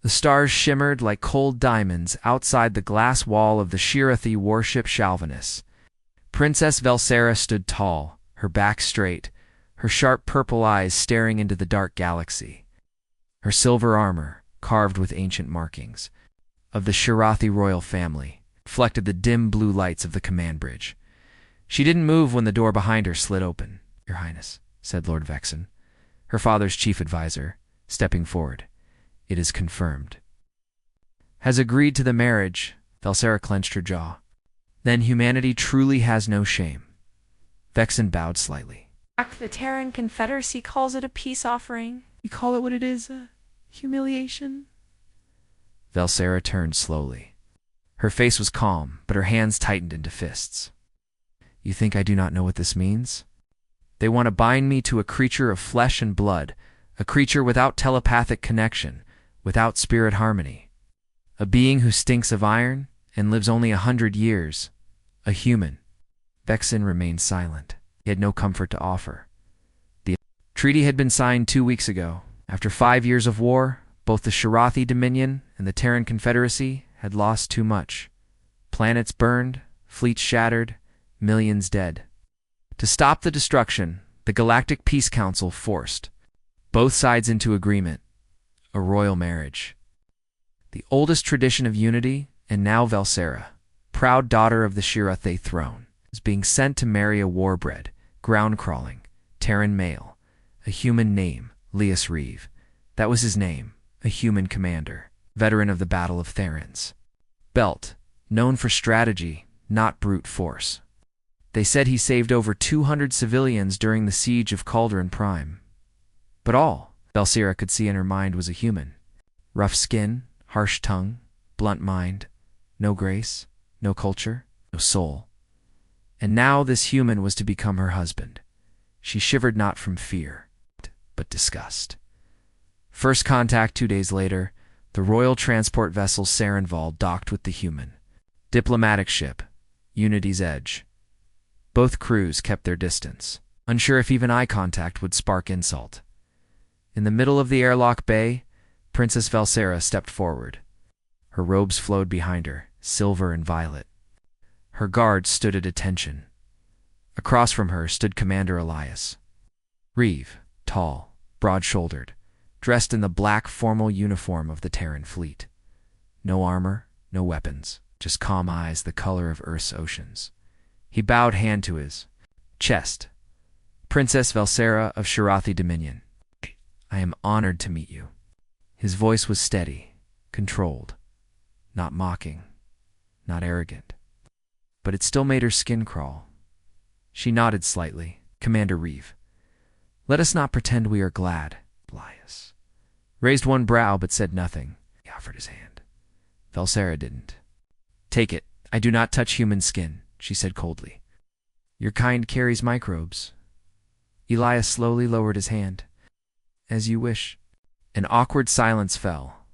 The stars shimmered like cold diamonds outside the glass wall of the Shirathi warship Shalvanus. Princess Velsera stood tall, her back straight, her sharp purple eyes staring into the dark galaxy. Her silver armor, carved with ancient markings of the Shirathi royal family, reflected the dim blue lights of the command bridge. She didn't move when the door behind her slid open. "Your Highness," said Lord Vexen, her father's chief advisor, stepping forward. "It is confirmed." "Has agreed to the marriage." Velsera clenched her jaw. "Then humanity truly has no shame." Vexen bowed slightly. The Terran Confederacy calls it a peace offering. You call it what it is, humiliation? Velsera turned slowly. Her face was calm, but her hands tightened into fists. "You think I do not know what this means? They want to bind me to a creature of flesh and blood, a creature without telepathic connection, without spirit harmony. A being who stinks of iron and lives only 100 years. A human." Vexen remained silent. He had no comfort to offer. The treaty had been signed 2 weeks ago. After 5 years of war, both the Shirathi Dominion and the Terran Confederacy had lost too much. Planets burned, fleets shattered, millions dead. To stop the destruction, the Galactic Peace Council forced both sides into agreement, a royal marriage. The oldest tradition of unity, and now Velsera, proud daughter of the Shirathi throne, is being sent to marry a war-bred, ground-crawling, Terran male, a human name, Lias Reeve. That was his name, a human commander, veteran of the Battle of Therans. Belt, known for strategy, not brute force. They said he saved over 200 civilians during the siege of Cauldron Prime. But all Velsera could see in her mind was a human. Rough skin, harsh tongue, blunt mind, no grace, no culture, no soul. And now this human was to become her husband. She shivered not from fear, but disgust. First contact 2 days later, the royal transport vessel Sarenval docked with the human. Diplomatic ship, Unity's Edge. Both crews kept their distance, unsure if even eye contact would spark insult. In the middle of the airlock bay, Princess Velsera stepped forward. Her robes flowed behind her, silver and violet. Her guards stood at attention. Across from her stood Commander Elias Reeve, tall, broad-shouldered, dressed in the black formal uniform of the Terran fleet. No armor, no weapons, just calm eyes the color of Earth's oceans. He bowed hand to his chest. "Princess Velsera of Shirathi Dominion, I am honored to meet you." His voice was steady, controlled, not mocking, not arrogant. But it still made her skin crawl. She nodded slightly. "Commander Reeve, let us not pretend we are glad." Elias raised one brow but said nothing. He offered his hand. Velsera didn't. "Take it. I do not touch human skin," she said coldly. "Your kind carries microbes." Elias slowly lowered his hand. "As you wish." An awkward silence fell.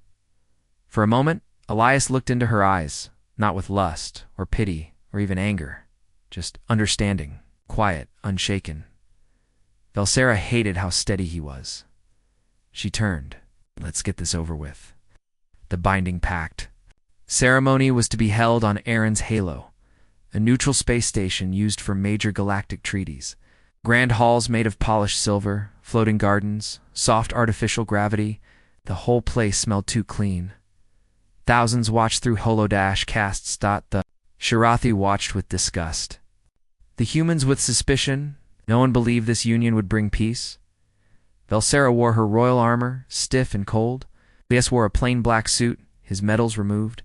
For a moment, Elias looked into her eyes, not with lust or pity or even anger, just understanding, quiet, unshaken. Velsera hated how steady he was. She turned. "Let's get this over with." The binding pact. Ceremony was to be held on Aaron's Halo, a neutral space station used for major galactic treaties. Grand halls made of polished silver, floating gardens, soft artificial gravity. The whole place smelled too clean. Thousands watched through holodash casts. The Shirathi watched with disgust. The humans with suspicion. No one believed this union would bring peace. Velsera wore her royal armor, stiff and cold. Elias wore a plain black suit, his medals removed.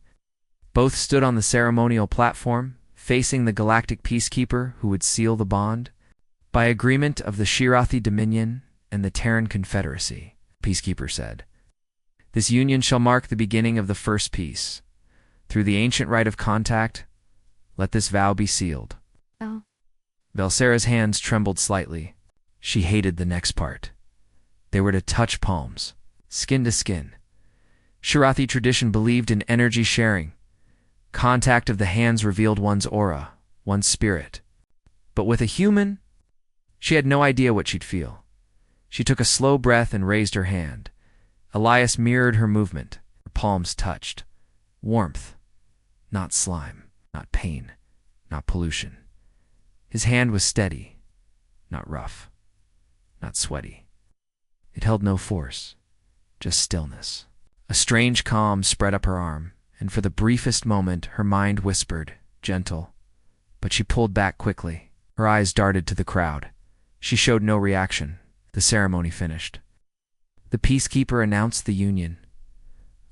Both stood on the ceremonial platform, facing the galactic peacekeeper who would seal the bond. "By agreement of the Shirathi Dominion and the Terran Confederacy," peacekeeper said, "this union shall mark the beginning of the first peace. Through the ancient rite of contact, let this vow be sealed." Oh. Velsera's hands trembled slightly. She hated the next part. They were to touch palms, skin to skin. Shirathi tradition believed in energy sharing. Contact of the hands revealed one's aura, one's spirit. But with a human, she had no idea what she'd feel. She took a slow breath and raised her hand. Elias mirrored her movement. Her palms touched. Warmth. Not slime, not pain, not pollution. His hand was steady, not rough, not sweaty. It held no force, just stillness. A strange calm spread up her arm, and for the briefest moment her mind whispered, gentle. But she pulled back quickly. Her eyes darted to the crowd. She showed no reaction. The ceremony finished. The peacekeeper announced the union.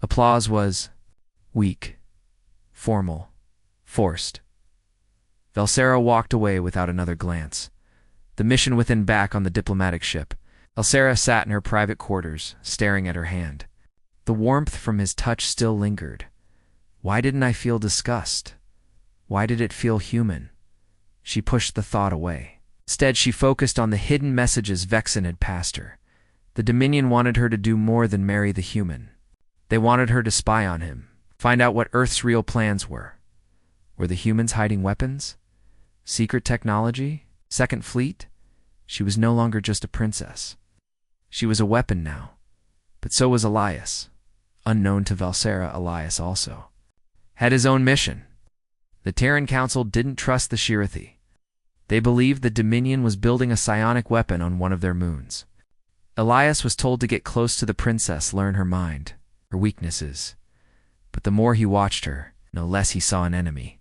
Applause was weak, formal, forced. Valsera walked away without another glance. The mission within back on the diplomatic ship. Valsera sat in her private quarters, staring at her hand. The warmth from his touch still lingered. Why didn't I feel disgust? Why did it feel human? She pushed the thought away. Instead, she focused on the hidden messages Vexen had passed her. The Dominion wanted her to do more than marry the human. They wanted her to spy on him, find out what Earth's real plans were. Were the humans hiding weapons? Secret technology? Second Fleet? She was no longer just a princess. She was a weapon now. But so was Elias. Unknown to Valsera, Elias also had his own mission. The Terran Council didn't trust the Shirathi. They believed the Dominion was building a psionic weapon on one of their moons. Elias was told to get close to the princess, learn her mind, her weaknesses. But the more he watched her, no less he saw an enemy.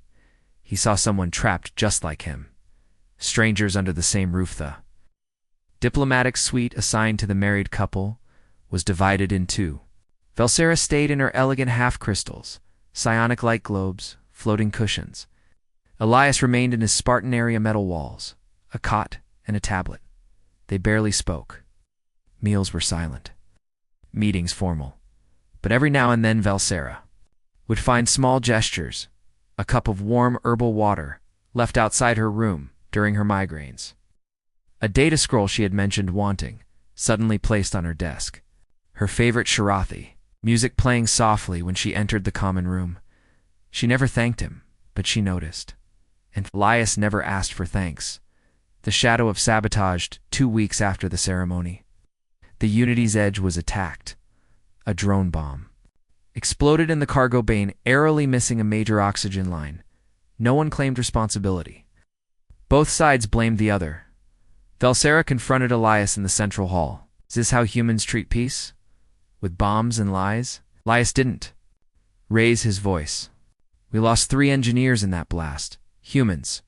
He saw someone trapped just like him. Strangers under the same roof. The diplomatic suite assigned to the married couple was divided in two. Valsera stayed in her elegant half-crystals, psionic light globes, floating cushions. Elias remained in his Spartan area metal walls, a cot and a tablet. They barely spoke. Meals were silent. Meetings formal. But every now and then Valsera would find small gestures, a cup of warm herbal water left outside her room during her migraines. A data scroll she had mentioned wanting, suddenly placed on her desk. Her favorite Shirathi, music playing softly when she entered the common room. She never thanked him, but she noticed. And Elias never asked for thanks. The shadow of sabotaged 2 weeks after the ceremony. The Unity's Edge was attacked. A drone bomb exploded in the cargo bay, airily missing a major oxygen line. No one claimed responsibility. Both sides blamed the other. Valsera confronted Elias in the central hall. Is this how humans treat peace? With bombs and lies? Elias didn't raise his voice. We lost 3 engineers in that blast. Humans,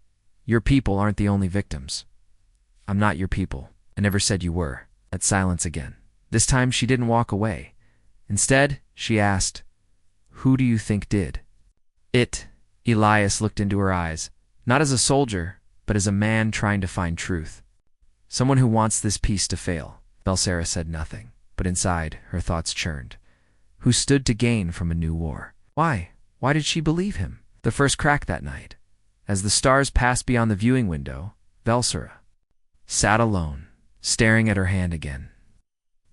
your people aren't the only victims. I'm not your people. I never said you were. That silence again. This time she didn't walk away. Instead, she asked, who do you think did it? Elias looked into her eyes, not as a soldier, but as a man trying to find truth. Someone who wants this peace to fail. Valsera said nothing, but inside, her thoughts churned. Who stood to gain from a new war? Why? Why did she believe him? The first crack that night. As the stars passed beyond the viewing window, Valsera sat alone, staring at her hand again.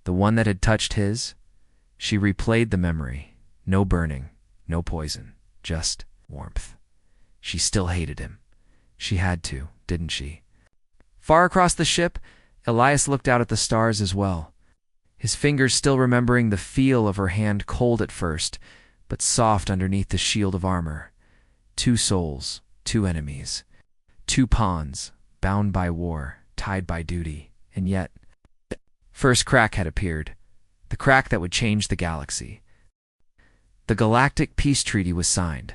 The one that had touched his. She replayed the memory. No burning, no poison, just warmth. She still hated him. She had to, didn't she? Far across the ship, Elias looked out at the stars as well, his fingers still remembering the feel of her hand, cold at first, but soft underneath the shield of armor. 2 souls, 2 enemies, 2 pawns, bound by war, tied by duty, and yet... First crack had appeared, the crack that would change the galaxy. The Galactic Peace Treaty was signed.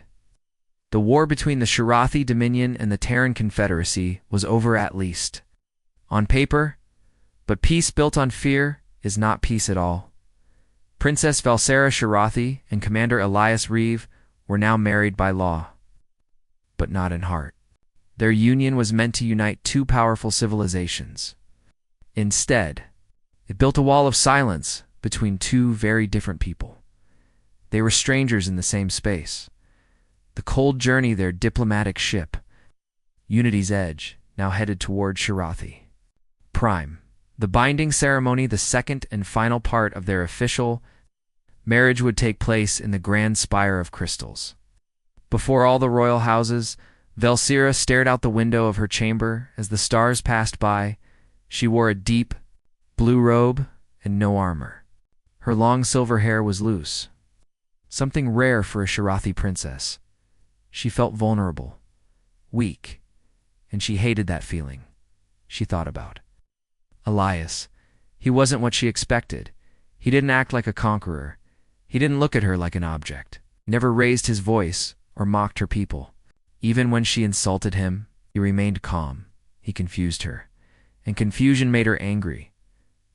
The war between the Shirathi Dominion and the Terran Confederacy was over, at least on paper, but peace built on fear is not peace at all. Princess Valsera Shirathi and Commander Elias Reeve were now married by law, but not in heart. Their union was meant to unite 2 powerful civilizations. Instead, it built a wall of silence between 2 very different people. They were strangers in the same space. The cold journey their diplomatic ship, Unity's Edge, now headed toward Shirathi Prime. The binding ceremony, the second and final part of their official marriage, would take place in the Grand Spire of Crystals. Before all the royal houses, Valsera stared out the window of her chamber as the stars passed by. She wore a deep blue robe and no armor. Her long silver hair was loose, something rare for a Shirathi princess. She felt vulnerable, weak, and she hated that feeling. She thought about Elias. He wasn't what she expected. He didn't act like a conqueror. He didn't look at her like an object. Never raised his voice or mocked her people. Even when she insulted him, he remained calm. He confused her, and confusion made her angry.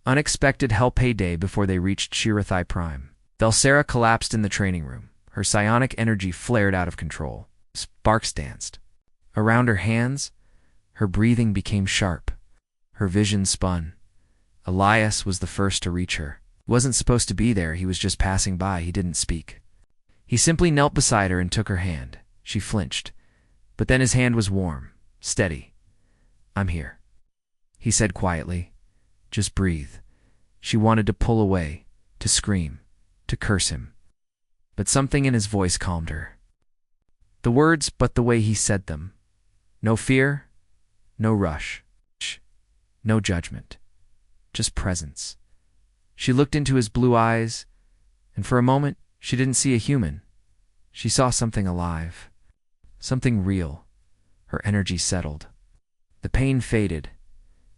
Unexpected hell payday before they reached Shirathi Prime. Velsera collapsed in the training room. Her psionic energy flared out of control. Sparks danced. Around her hands, her breathing became sharp. Her vision spun. Elias was the first to reach her. He wasn't supposed to be there. He was just passing by. He didn't speak. He simply knelt beside her and took her hand. She flinched. But then his hand was warm, steady. "I'm here," he said quietly. "Just breathe." She wanted to pull away, to scream, to curse him. But something in his voice calmed her. The words, but the way he said them. No fear, no rush, no judgment, just presence. She looked into his blue eyes, and for a moment, she didn't see a human. She saw something alive, something real. Her energy settled. The pain faded,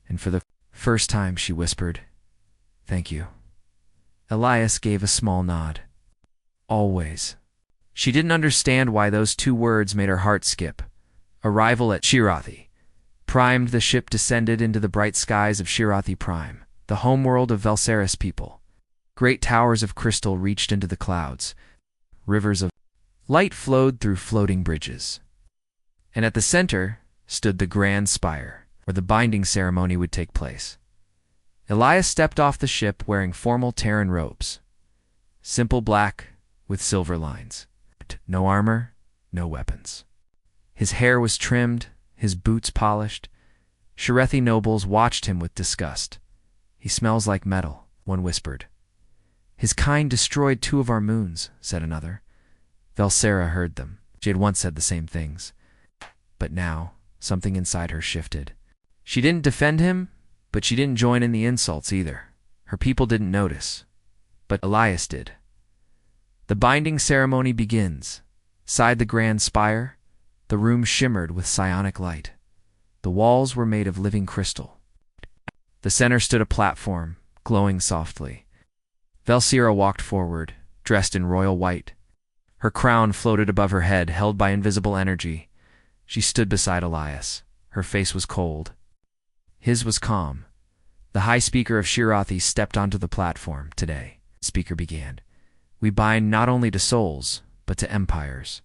and for the first time she whispered, "Thank you." Elias gave a small nod. Always. She didn't understand why those two words made her heart skip. Arrival at Shirathi. Primed, the ship descended into the bright skies of Shirathi Prime, the homeworld of Velsera's people. Great towers of crystal reached into the clouds. Rivers of light flowed through floating bridges. And at the center stood the grand spire, where the binding ceremony would take place. Elias stepped off the ship wearing formal Terran robes. Simple black with silver lines. No armor, no weapons. His hair was trimmed, his boots polished. Shirathi nobles watched him with disgust. "He smells like metal," one whispered. "His kind destroyed 2 of our moons," said another. Velsera heard them. She had once said the same things. But now, something inside her shifted. She didn't defend him, but she didn't join in the insults either. Her people didn't notice. But Elias did. The binding ceremony begins. Inside the grand spire, the room shimmered with psionic light. The walls were made of living crystal. The center stood a platform, glowing softly. Velsera walked forward, dressed in royal white. Her crown floated above her head, held by invisible energy. She stood beside Elias. Her face was cold. His was calm. The High Speaker of Shirathi stepped onto the platform. "Today," the speaker began, "we bind not only to souls, but to empires.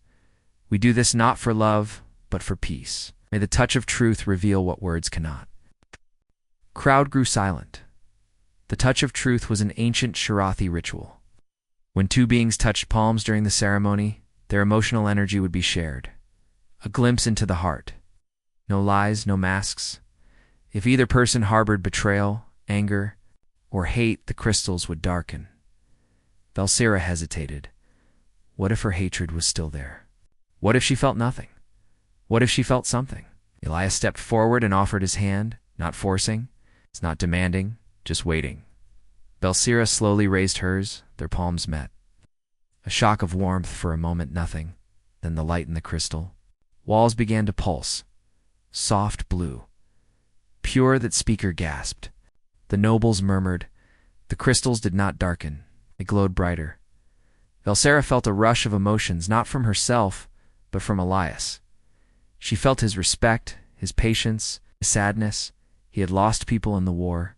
We do this not for love, but for peace. May the touch of truth reveal what words cannot." Crowd grew silent. The touch of truth was an ancient Shirathi ritual. When 2 beings touched palms during the ceremony, their emotional energy would be shared. A glimpse into the heart. No lies, no masks. If either person harbored betrayal, anger, or hate, the crystals would darken. Velsera hesitated. What if her hatred was still there? What if she felt nothing? What if she felt something? Elias stepped forward and offered his hand, not forcing, not demanding, just waiting. Velsera slowly raised hers. Their palms met. A shock of warmth for a moment, nothing. Then the light in the crystal. Walls began to pulse. Soft blue. Pure that speaker gasped. The nobles murmured. The crystals did not darken. They glowed brighter. Velsera felt a rush of emotions, not from herself, but from Elias. She felt his respect, his patience, his sadness. He had lost people in the war.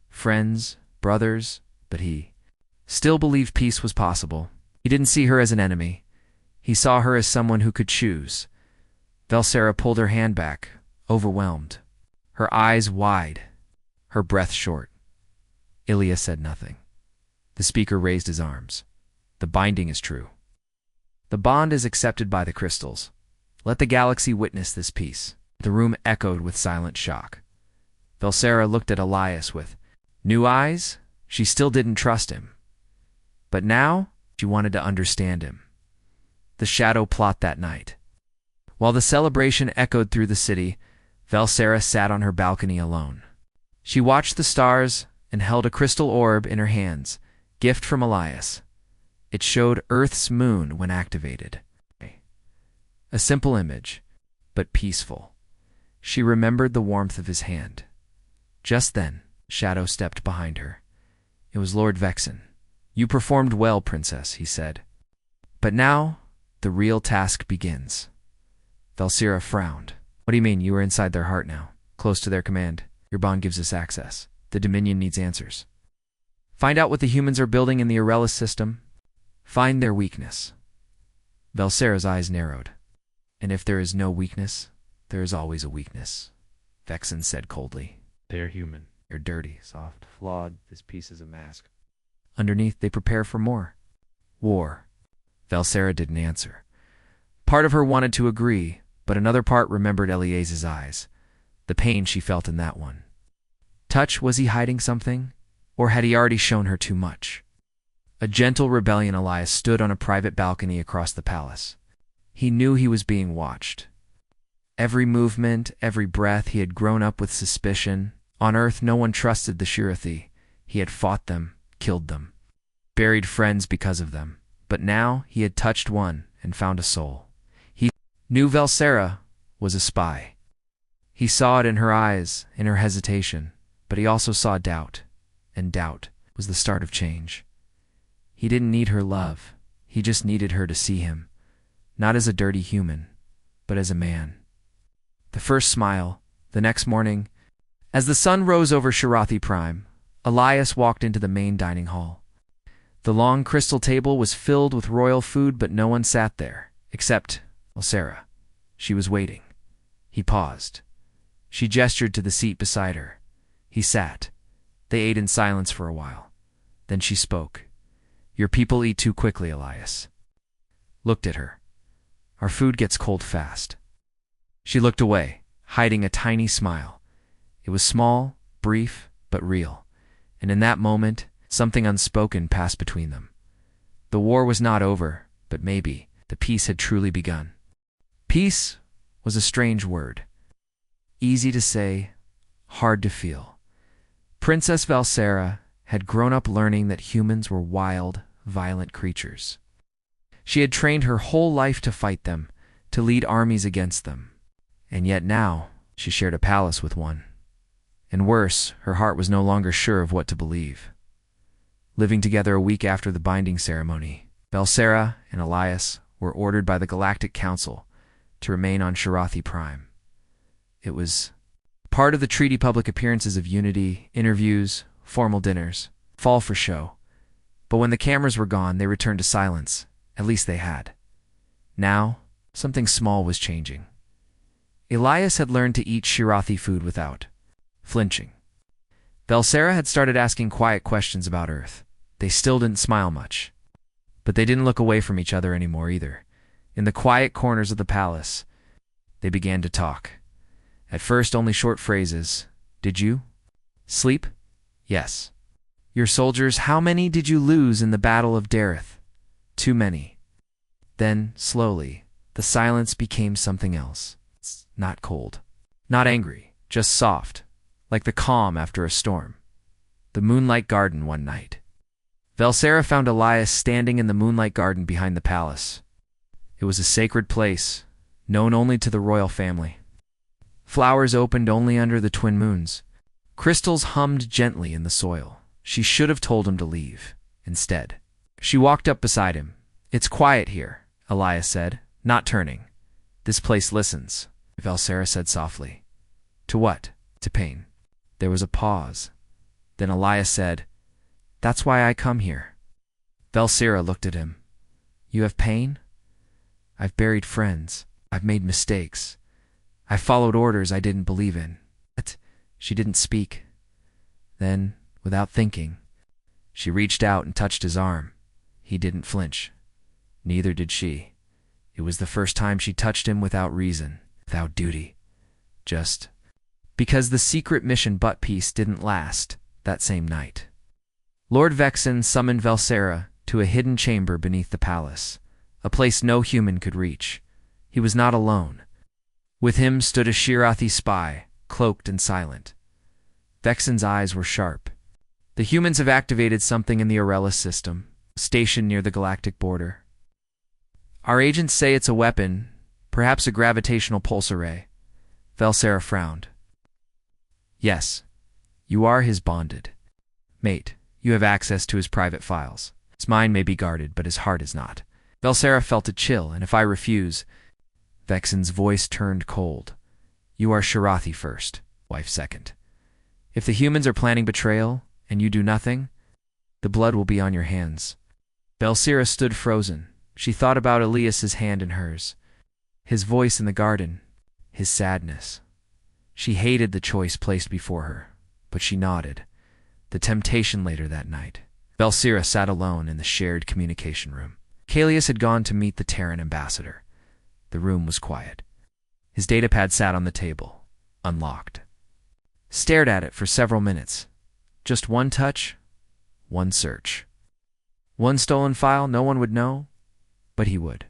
Friends, brothers, but he still believed peace was possible. He didn't see her as an enemy. He saw her as someone who could choose. Velsera pulled her hand back, overwhelmed. Her eyes wide, her breath short. Ilya said nothing. The speaker raised his arms. The binding is true. The bond is accepted by the crystals. Let the galaxy witness this peace. The room echoed with silent shock. Velsera looked at Elias with new eyes. She still didn't trust him. But now, she wanted to understand him. The shadow plot that night. While the celebration echoed through the city, Velsera sat on her balcony alone. She watched the stars and held a crystal orb in her hands, gift from Elias. It showed Earth's moon when activated. A simple image, but peaceful. She remembered the warmth of his hand. Just then, Shadow stepped behind her. It was Lord Vexen. "You performed well, Princess," he said. "But now, the real task begins." Velsera frowned. "What do you mean? You are inside their heart now, close to their command. Your bond gives us access. The Dominion needs answers. Find out what the humans are building in the Aurelis system. Find their weakness." Velsera's eyes narrowed. "And if there is no weakness, there is always a weakness," Vexen said coldly. They are human. They're dirty, soft, flawed. This piece is a mask. Underneath, they prepare for more. War. Velsera didn't answer. Part of her wanted to agree, but another part remembered Eliase's eyes. The pain she felt in that one. Touch, was he hiding something? Or had he already shown her too much? A gentle rebellion Elias stood on a private balcony across the palace. He knew he was being watched. Every movement, every breath, he had grown up with suspicion. On Earth, no one trusted the Shirathi. He had fought them, killed them, buried friends because of them. But now he had touched one and found a soul. He knew Velsera was a spy. He saw it in her eyes, in her hesitation, but he also saw doubt, and doubt was the start of change. He didn't need her love. He just needed her to see him, not as a dirty human, but as a man. The first smile, the next morning, as the sun rose over Shirathi Prime, Elias walked into the main dining hall. The long crystal table was filled with royal food, but no one sat there, except Velsera. She was waiting. He paused. She gestured to the seat beside her. He sat. They ate in silence for a while. Then she spoke. "Your people eat too quickly, Elias." Looked at her. "Our food gets cold fast." She looked away, hiding a tiny smile. It was small, brief, but real. And in that moment, something unspoken passed between them. The war was not over, but maybe the peace had truly begun. Peace was a strange word. Easy to say, hard to feel. Princess Velsera had grown up learning that humans were wild, violent creatures. She had trained her whole life to fight them, to lead armies against them. And yet now, she shared a palace with one. And worse, her heart was no longer sure of what to believe. Living together a week after the binding ceremony, Velsera and Elias were ordered by the Galactic Council to remain on Shirathi Prime. It was part of the treaty. Public appearances of unity, interviews, formal dinners, fall for show. But when the cameras were gone, they returned to silence. At least they had. Now, something small was changing. Elias had learned to eat Shirathi food without flinching. Velsera had started asking quiet questions about Earth. They still didn't smile much. But they didn't look away from each other anymore either. In the quiet corners of the palace, they began to talk. At first, only short phrases. "Did you sleep?" "Yes." "Your soldiers, how many did you lose in the Battle of Dareth?" "Too many." Then, slowly, the silence became something else. Not cold, not angry, just soft, like the calm after a storm. The moonlight garden one night. Velsera found Elias standing in the moonlight garden behind the palace. It was a sacred place, known only to the royal family. Flowers opened only under the twin moons. Crystals hummed gently in the soil. She should have told him to leave. Instead, she walked up beside him. "It's quiet here," Elias said, not turning. "This place listens," Velsera said softly. "To what?" "To pain." There was a pause. Then Elias said, "That's why I come here." Velsera looked at him. "You have pain?" "I've buried friends. I've made mistakes. I followed orders I didn't believe in." But she didn't speak. Then, without thinking, she reached out and touched his arm. He didn't flinch. Neither did she. It was the first time she touched him without reason, without duty. Just because the secret mission butt piece didn't last that same night. Lord Vexen summoned Velsera to a hidden chamber beneath the palace, a place no human could reach. He was not alone. With him stood a Shirathi spy, cloaked and silent. Vexen's eyes were sharp. "The humans have activated something in the Aurelis system. stationed near the galactic border. Our agents say it's a weapon, perhaps a gravitational pulse array. Velsera frowned. Yes, you are his bonded mate. You have access to his private files. His mind may be guarded, but his heart is not. Velsera felt a chill, and if I refuse... Vexen's voice turned cold. You are Shirathi first, wife second. If the humans are planning betrayal, and you do nothing, the blood will be on your hands. Velsera stood frozen. She thought about Elias's hand in hers, his voice in the garden, his sadness. She hated the choice placed before her, but she nodded. The temptation later that night. Velsera sat alone in the shared communication room. Kalius had gone to meet the Terran ambassador. The room was quiet. His datapad sat on the table, unlocked. Stared at it for several minutes. Just one touch, one search. One stolen file no one would know, but he would.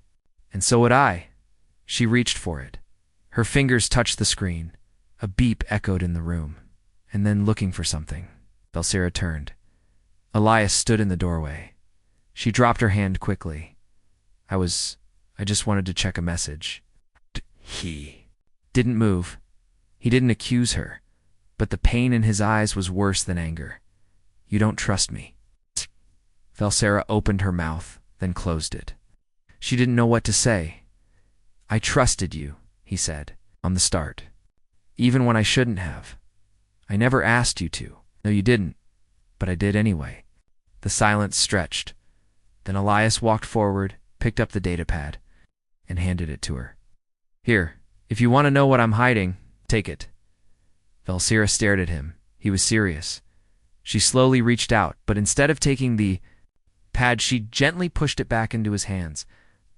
And so would I. She reached for it. Her fingers touched the screen. A beep echoed in the room. And then, looking for something, Velsera turned. Elias stood in the doorway. She dropped her hand quickly. I just wanted to check a message. He didn't move. He didn't accuse her. But the pain in his eyes was worse than anger. You don't trust me. Velsera opened her mouth, then closed it. She didn't know what to say. I trusted you, he said, on the start. Even when I shouldn't have. I never asked you to. No, you didn't. But I did anyway. The silence stretched. Then Elias walked forward, picked up the datapad, and handed it to her. Here, if you want to know what I'm hiding, take it. Velsera stared at him. He was serious. She slowly reached out, but instead of taking the pad, she gently pushed it back into his hands.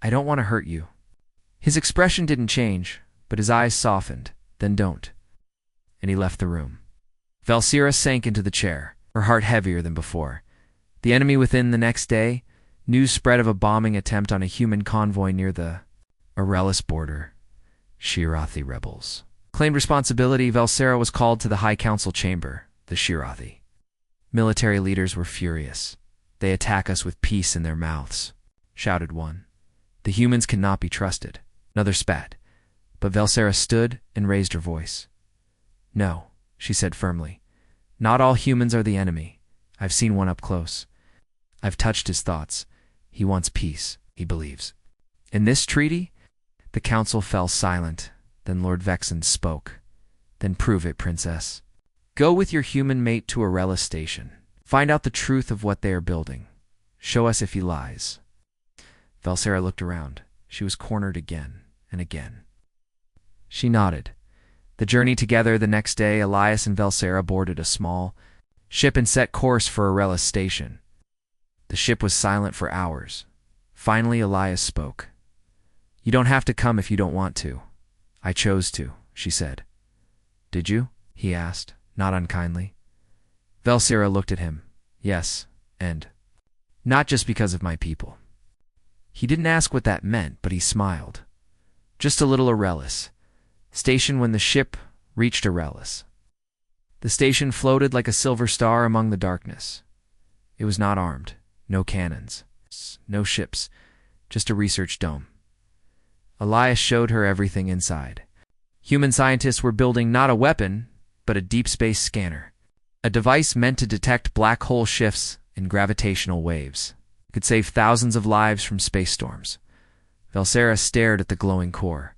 I don't want to hurt you. His expression didn't change, but his eyes softened. Then don't. And he left the room. Velsera sank into the chair, her heart heavier than before. The enemy within the next day, news spread of a bombing attempt on a human convoy near the Aurelis border. Shirathi rebels claimed responsibility. Velsera was called to the High Council chamber, the Shirathi. Military leaders were furious. They attack us with peace in their mouths, shouted one. The humans cannot be trusted. Another spat. But Velsera stood and raised her voice. No, she said firmly. Not all humans are the enemy. I've seen one up close. I've touched his thoughts. He wants peace, he believes. In this treaty? The council fell silent. Then Lord Vexen spoke. Then prove it, princess. Go with your human mate to Aurelis station. Find out the truth of what they are building. Show us if he lies. Velsera looked around. She was cornered again and again. She nodded. The journey together the next day, Elias and Velsera boarded a small ship and set course for Aurelis station. The ship was silent for hours. Finally, Elias spoke. You don't have to come if you don't want to. I chose to, she said. Did you? He asked, not unkindly. Velsera looked at him. Yes, and not just because of my people. He didn't ask what that meant, but he smiled. Just a little Aurelis. Station when the ship reached Aurelis. The station floated like a silver star among the darkness. It was not armed, no cannons, no ships, just a research dome. Elias showed her everything inside. Human scientists were building not a weapon, but a deep space scanner, a device meant to detect black hole shifts in gravitational waves. It could save thousands of lives from space storms. Velsera stared at the glowing core.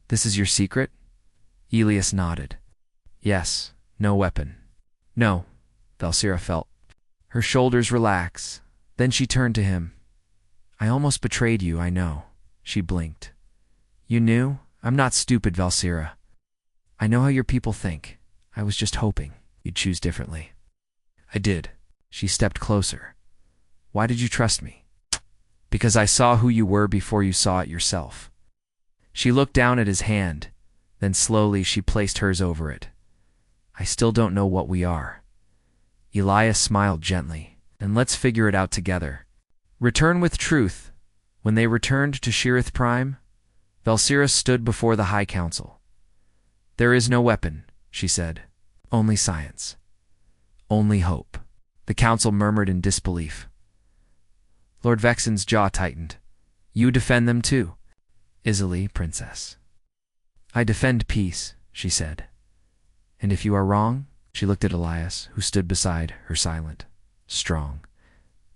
This is your secret? Elias nodded. Yes, no weapon. No, Velsera felt. Her shoulders relax. Then she turned to him. I almost betrayed you, I know. She blinked. You knew? I'm not stupid, Velsera. I know how your people think. I was just hoping you'd choose differently. I did. She stepped closer. Why did you trust me? Because I saw who you were before you saw it yourself. She looked down at his hand. Then slowly she placed hers over it. I still don't know what we are. Elias smiled gently. And let's figure it out together. Return with truth. When they returned to Shirith Prime, Velsera stood before the High Council. There is no weapon, she said. Only science. Only hope. The council murmured in disbelief. Lord Vexen's jaw tightened. You defend them too? Easily, Princess. I defend peace, she said. And if you are wrong, she looked at Elias, who stood beside her silent, strong,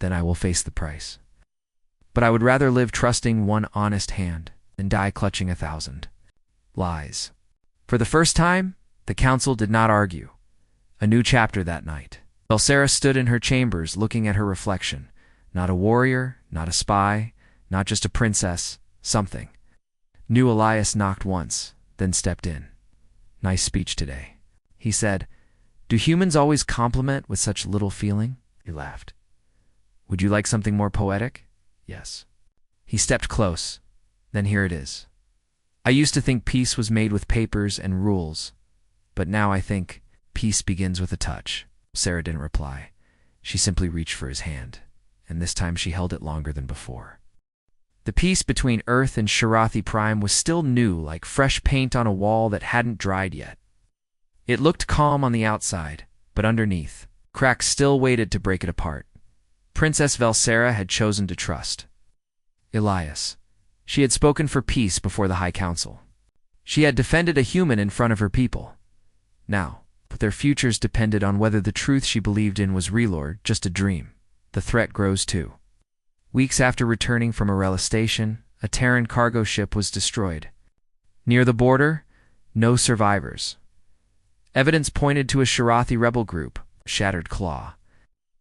then I will face the price. But I would rather live trusting one honest hand than die clutching 1,000 lies. For the first time, the council did not argue. A new chapter that night. Velsera stood in her chambers looking at her reflection. Not a warrior, not a spy, not just a princess, something. New Elias knocked once, then stepped in. Nice speech today, he said. Do humans always compliment with such little feeling? He laughed. Would you like something more poetic? Yes. He stepped close. Then here it is. I used to think peace was made with papers and rules, but now I think peace begins with a touch. Sarah didn't reply. She simply reached for his hand, and this time she held it longer than before. The peace between Earth and Sharathi Prime was still new, like fresh paint on a wall that hadn't dried yet. It looked calm on the outside, but underneath, cracks still waited to break it apart. Princess Velsera had chosen to trust Elias. She had spoken for peace before the High Council. She had defended a human in front of her people. Now, their futures depended on whether the truth she believed in was real or just a dream. The threat grows too. Weeks after returning from Arella Station, a Terran cargo ship was destroyed. Near the border, no survivors. Evidence pointed to a Sharathi rebel group, Shattered Claw.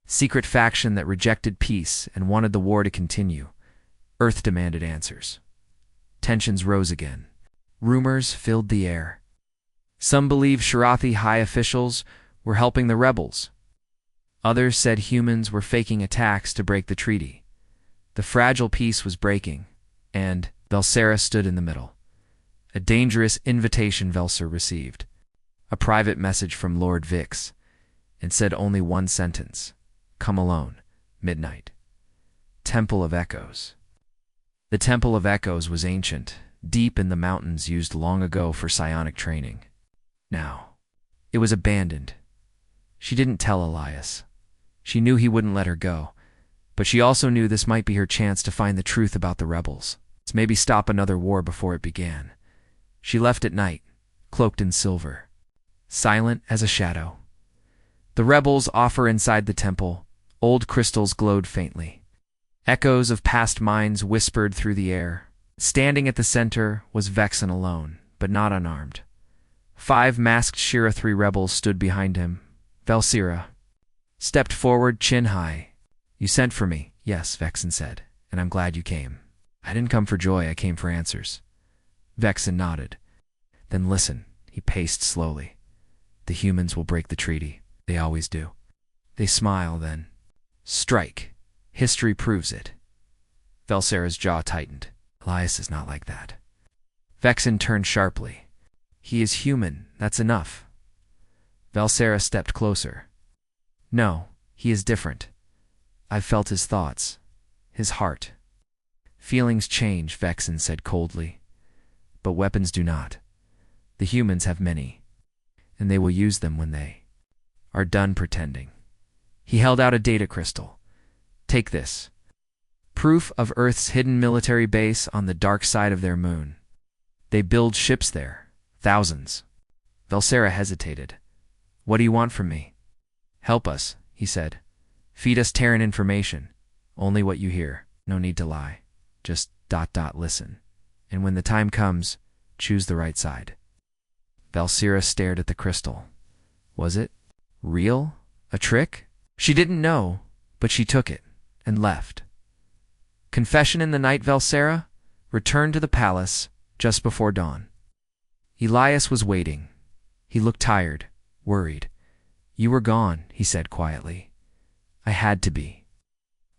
Secret faction that rejected peace and wanted the war to continue. Earth demanded answers. Tensions rose again. Rumors filled the air. Some believed Sharathi high officials were helping the rebels. Others said humans were faking attacks to break the treaty. The fragile peace was breaking, and Velsera stood in the middle. A dangerous invitation Velser received. A private message from Lord Vix, and said only one sentence. Come alone, midnight. Temple of Echoes. The Temple of Echoes was ancient, deep in the mountains used long ago for psionic training. Now, it was abandoned. She didn't tell Elias. She knew he wouldn't let her go, but she also knew this might be her chance to find the truth about the rebels. Maybe stop another war before it began. She left at night, cloaked in silver, silent as a shadow. The rebels offer inside the temple. Old crystals glowed faintly. Echoes of past minds whispered through the air. Standing at the center was Vexen alone, but not unarmed. 5 masked Shirathri rebels stood behind him. Velsera stepped forward, chin high. You sent for me. Yes, Vexen said, and I'm glad you came. I didn't come for joy, I came for answers. Vexen nodded. Then listen, he paced slowly. The humans will break the treaty. They always do. They smile then. Strike. History proves it. Velsera's jaw tightened. Elias is not like that. Vexen turned sharply. He is human, that's enough. Velsera stepped closer. No, he is different. I've felt his thoughts, his heart. Feelings change, Vexen said coldly. But weapons do not. The humans have many, and they will use them when they are done pretending. He held out a data crystal. Take this. Proof of Earth's hidden military base on the dark side of their moon. They build ships there, thousands. Velsera hesitated. What do you want from me? Help us, he said. Feed us Terran information. Only what you hear. No need to lie. Just ... listen. And when the time comes, choose the right side. Velsera stared at the crystal. Was it real? A trick? She didn't know, but she took it and left. Confession in the night, Velsera returned to the palace just before dawn. Elias was waiting. He looked tired, worried. You were gone, he said quietly. I had to be.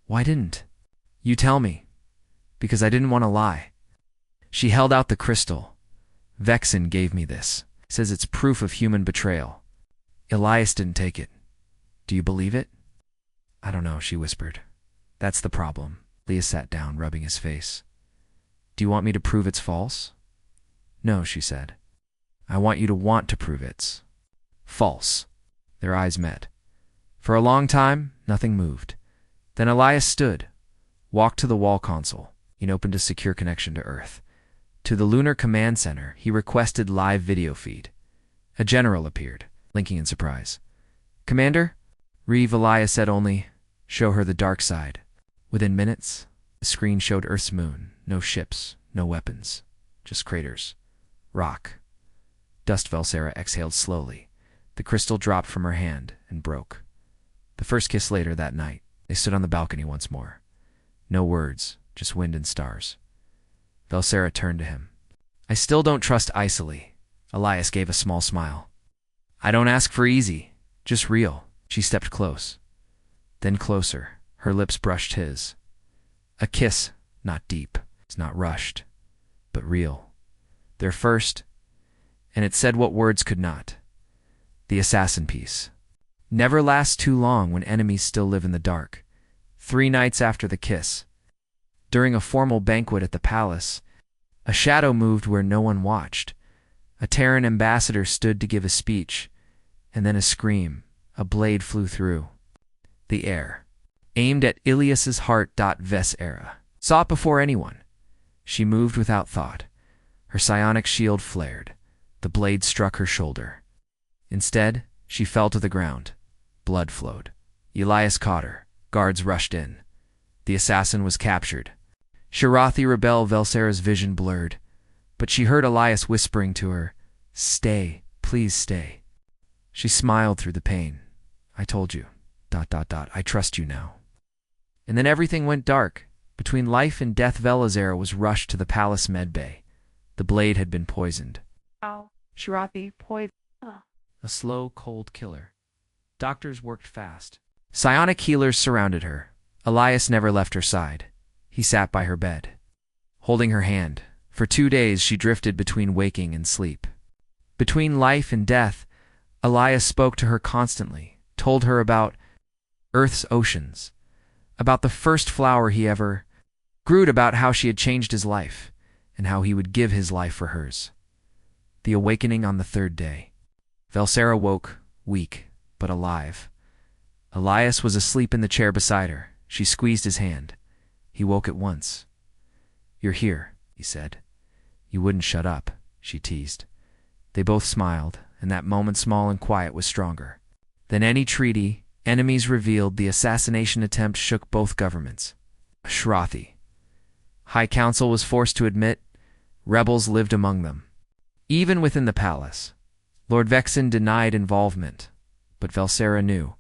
Why didn't you tell me? Because I didn't want to lie. She held out the crystal. Vexen gave me this. Says it's proof of human betrayal. Elias didn't take it. Do you believe it? I don't know, she whispered. That's the problem. Leah sat down, rubbing his face. Do you want me to prove it's false? No, she said. I want you to want to prove it's false. Their eyes met. For a long time, nothing moved. Then Elias stood, walked to the wall console and opened a secure connection to Earth. To the Lunar Command Center, he requested live video feed. A general appeared, blinking in surprise. "Commander?" Reeve Elias said only, "Show her the dark side." Within minutes, the screen showed Earth's moon. No ships, no weapons, just craters. Rock. Dust. Velsera exhaled slowly. The crystal dropped from her hand and broke. The first kiss later that night, they stood on the balcony once more. No words, just wind and stars. Velsera turned to him. "I still don't trust Isoli." Elias gave a small smile. "I don't ask for easy, just real." She stepped close. Then closer. Her lips brushed his. A kiss, not deep, not rushed, but real. Their first, and it said what words could not. The assassin piece. Never lasts too long when enemies still live in the dark. 3 nights after the kiss, during a formal banquet at the palace, a shadow moved where no one watched. A Terran ambassador stood to give a speech, and then a scream, a blade flew through the air, aimed at Ilias's heart. Velsera saw it before anyone. She moved without thought. Her psionic shield flared. The blade struck her shoulder. Instead, she fell to the ground. Blood flowed. Elias caught her. Guards rushed in. The assassin was captured. Shirathi rebel. Velsera's vision blurred, but she heard Elias whispering to her, "Stay, please stay." She smiled through the pain. "I told you. ... I trust you now." And then everything went dark. Between life and death, Velsera was rushed to the palace medbay. The blade had been poisoned. Oh, Shirathi poison. A slow, cold killer. Doctors worked fast. Psionic healers surrounded her. Elias never left her side. He sat by her bed, holding her hand. For 2 days she drifted between waking and sleep. Between life and death, Elias spoke to her constantly, told her about Earth's oceans, about the first flower he ever grew, about how she had changed his life, and how he would give his life for hers. The awakening on the 3rd day. Velsera woke, weak, but alive. Elias was asleep in the chair beside her. She squeezed his hand. He woke at once. "You're here," he said. "You wouldn't shut up," she teased. They both smiled, and that moment, small and quiet, was stronger than any treaty. Enemies revealed. The assassination attempt shook both governments. Shirathi. High Council was forced to admit rebels lived among them. Even within the palace, Lord Vexen denied involvement, but Velsera knew,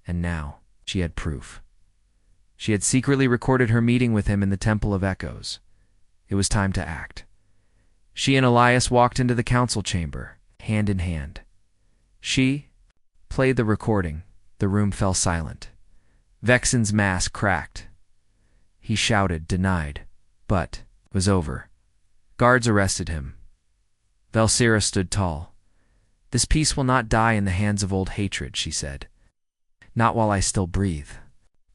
and now she had proof. She had secretly recorded her meeting with him in the Temple of Echoes. It was time to act. She and Elias walked into the council chamber, hand in hand. She played the recording. The room fell silent. Vexen's mask cracked. He shouted, denied, but it was over. Guards arrested him. Velsera stood tall. "This peace will not die in the hands of old hatred," she said. "Not while I still breathe."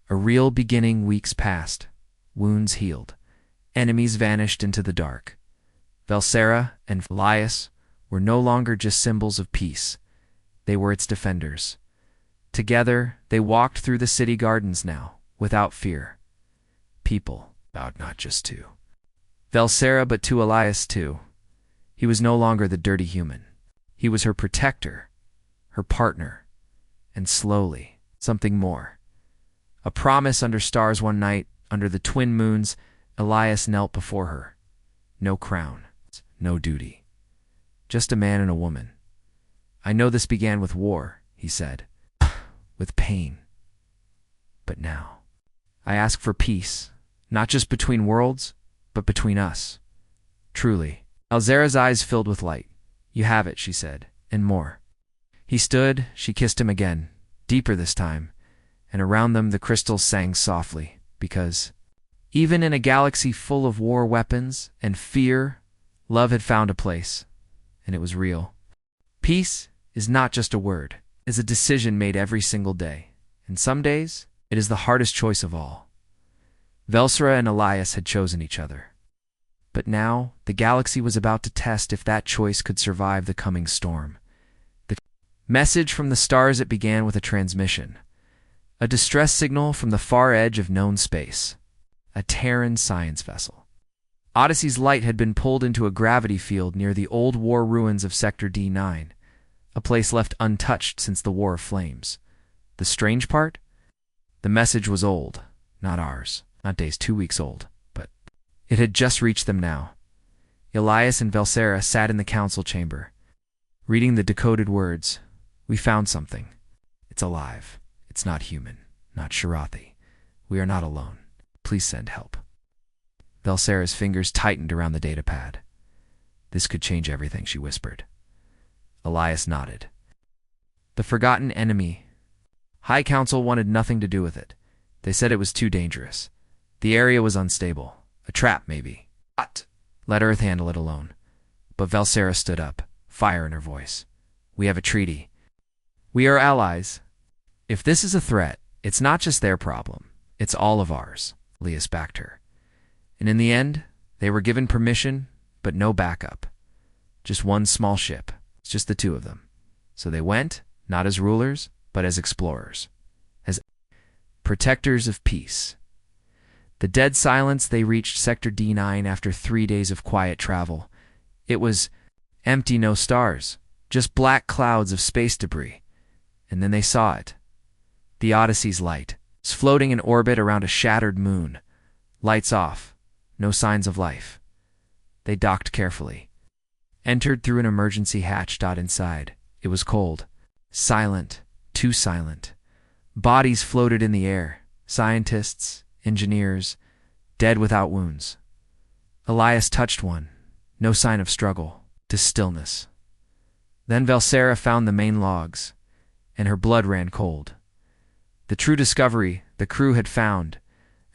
A real beginning. Weeks passed. Wounds healed. Enemies vanished into the dark. Velsera and Elias were no longer just symbols of peace. They were its defenders. Together, they walked through the city gardens now, without fear. People bowed not just to Velsera, but to Elias too. He was no longer the dirty human. He was her protector, her partner, and slowly, something more. A promise under stars. One night, under the twin moons, Elias knelt before her. No crown, no duty. Just a man and a woman. "I know this began with war," he said, "with pain. But now, I ask for peace, not just between worlds, but between us. Truly." Velsera's eyes filled with light. "You have it," she said, "and more." He stood. She kissed him again, deeper this time, and around them the crystals sang softly, because even in a galaxy full of war weapons and fear, love had found a place, and it was real. Peace is not just a word. It is a decision made every single day, and some days it is the hardest choice of all. Velsera and Elias had chosen each other. But now the galaxy was about to test if that choice could survive the coming storm. The message from the stars. It began with a transmission. A distress signal from the far edge of known space. a Terran science vessel. Odyssey's light had been pulled into a gravity field near the old war ruins of Sector D9, a place left untouched since the War of Flames. The strange part? The message was old, not ours, not days, 2 weeks old, but it had just reached them now. Elias and Velsera sat in the council chamber, reading the decoded words. We found something. It's alive. It's not human, not Shirathi. We are not alone. Please send help. Velsera's fingers tightened around the datapad. This could change everything, she whispered. Elias nodded. The forgotten enemy. High Council wanted nothing to do with it. They said it was too dangerous. The area was unstable. A trap, maybe. Let Earth handle it alone. But Velsera stood up, fire in her voice. We have a treaty. We are allies. If this is a threat, it's not just their problem. It's all of ours. Elias backed her. And in the end, they were given permission, but no backup. Just one small ship. It's just the two of them. So they went, not as rulers, but as explorers. As protectors of peace. The dead silence, they reached Sector D9 after 3 days of quiet travel. It was empty, no stars, just black clouds of space debris. And then they saw it. The Odyssey's light. It's floating in orbit around a shattered moon. Lights off. No signs of life. They docked carefully. Entered through an emergency hatch. Inside. It was cold. Silent. Too silent. Bodies floated in the air. Scientists, engineers, dead without wounds. Elias touched one. No sign of struggle. Just stillness. Then Velsera found the main logs, and her blood ran cold. The true discovery the crew had found.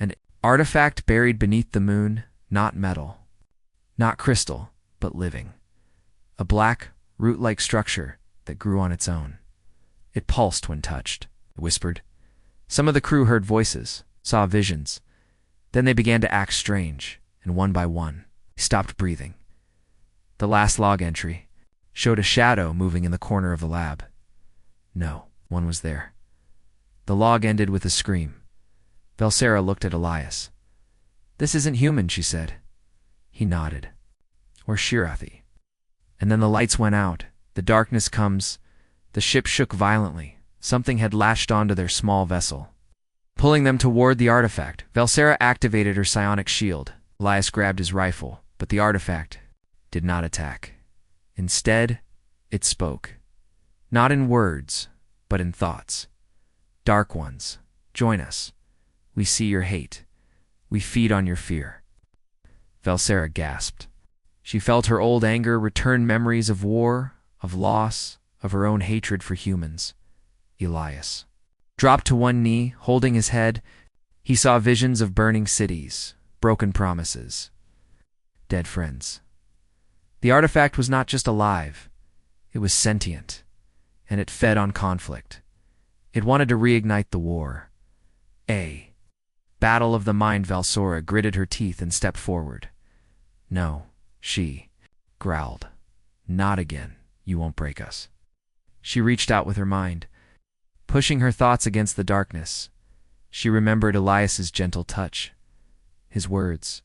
An artifact buried beneath the moon, not metal. Not crystal, but living. A black, root-like structure that grew on its own. It pulsed when touched, it whispered. Some of the crew heard voices, saw visions. Then they began to act strange, and one by one, they stopped breathing. The last log entry showed a shadow moving in the corner of the lab. No, one was there. The log ended with a scream. Velsera looked at Elias. This isn't human, she said. He nodded. Or Shirathi. And then the lights went out. The darkness comes. The ship shook violently. Something had latched onto their small vessel, pulling them toward the artifact. Velsera activated her psionic shield. Elias grabbed his rifle, but the artifact did not attack. Instead, it spoke. Not in words, but in thoughts. Dark ones, join us. We see your hate. We feed on your fear. Velsera gasped. She felt her old anger return, memories of war, of loss, of her own hatred for humans. Elias dropped to one knee, holding his head. He saw visions of burning cities, broken promises, dead friends. The artifact was not just alive. It was sentient, and it fed on conflict. It wanted to reignite the war. A battle of the mind. Velsera gritted her teeth and stepped forward. No, she growled. Not again. You won't break us. She reached out with her mind, pushing her thoughts against the darkness. She remembered Elias's gentle touch, his words,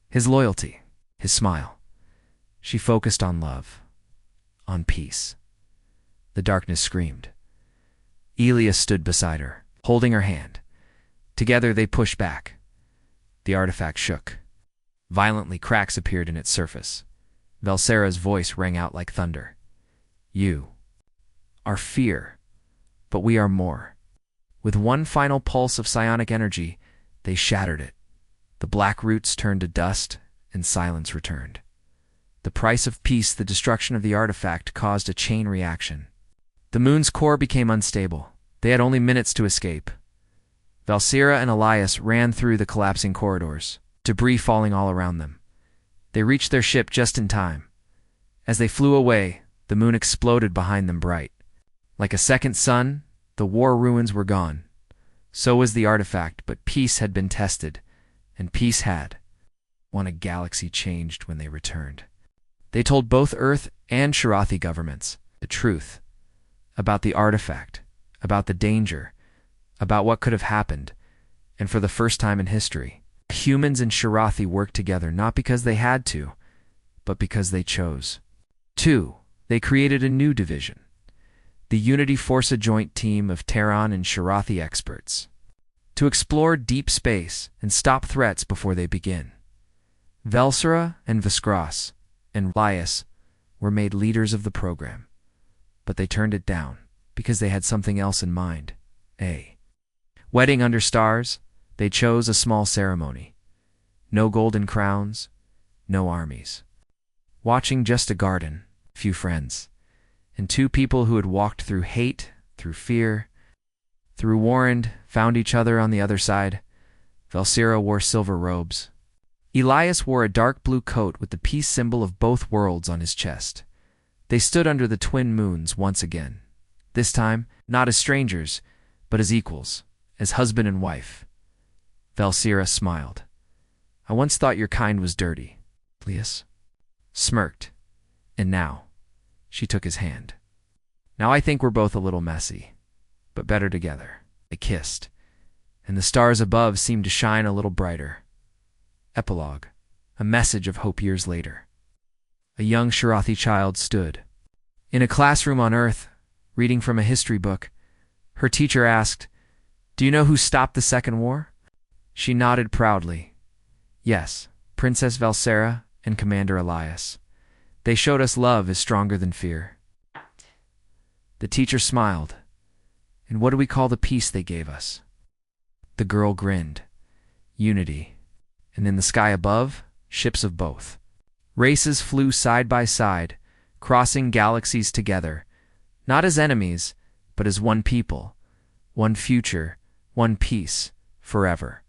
his loyalty, his smile. She focused on love, on peace. The darkness screamed. Elias stood beside her, holding her hand. Together they pushed back. The artifact shook. Violently, cracks appeared in its surface. Velsera's voice rang out like thunder. You are fear, but we are more. With one final pulse of psionic energy, they shattered it. The black roots turned to dust, and silence returned. The price of peace, the destruction of the artifact, caused a chain reaction. The moon's core became unstable. They had only minutes to escape. Velsera and Elias ran through the collapsing corridors, debris falling all around them. They reached their ship just in time. As they flew away, the moon exploded behind them bright. Like a second sun, the war ruins were gone. So was the artifact, but peace had been tested, and peace had. A galaxy changed when they returned. They told both Earth and Shirathi governments the truth about the artifact, about the danger, about what could have happened, and for the first time in history, Humans and Shirathi worked together not because they had to, but because they chose. 2. They created a new division, the Unity Force, a joint team of Terran and Shirathi experts, to explore deep space and stop threats before they begin. Velsera and Viskras and Lias were made leaders of the program, but they turned it down because they had something else in mind. A wedding under stars. They chose a small ceremony. No golden crowns, no armies. Watching just a garden, few friends, and 2 people who had walked through hate, through fear, through warned, found each other on the other side. Velsera wore silver robes. Elias wore a dark blue coat with the peace symbol of both worlds on his chest. They stood under the twin moons once again, this time not as strangers, but as equals, as husband and wife. Velsera smiled. I once thought your kind was dirty. Elias smirked. And now, she took his hand. Now I think we're both a little messy, but better together. They kissed, and the stars above seemed to shine a little brighter. Epilogue, a message of hope years later. A young Shirathi child stood in a classroom on Earth, reading from a history book. Her teacher asked, "Do you know who stopped the Second War?" She nodded proudly. Yes, Princess Velsera and Commander Elias. They showed us love is stronger than fear. The teacher smiled. And what do we call the peace they gave us? The girl grinned. Unity. And in the sky above, ships of both. Races flew side by side, crossing galaxies together, not as enemies, but as one people, one future, one peace, forever.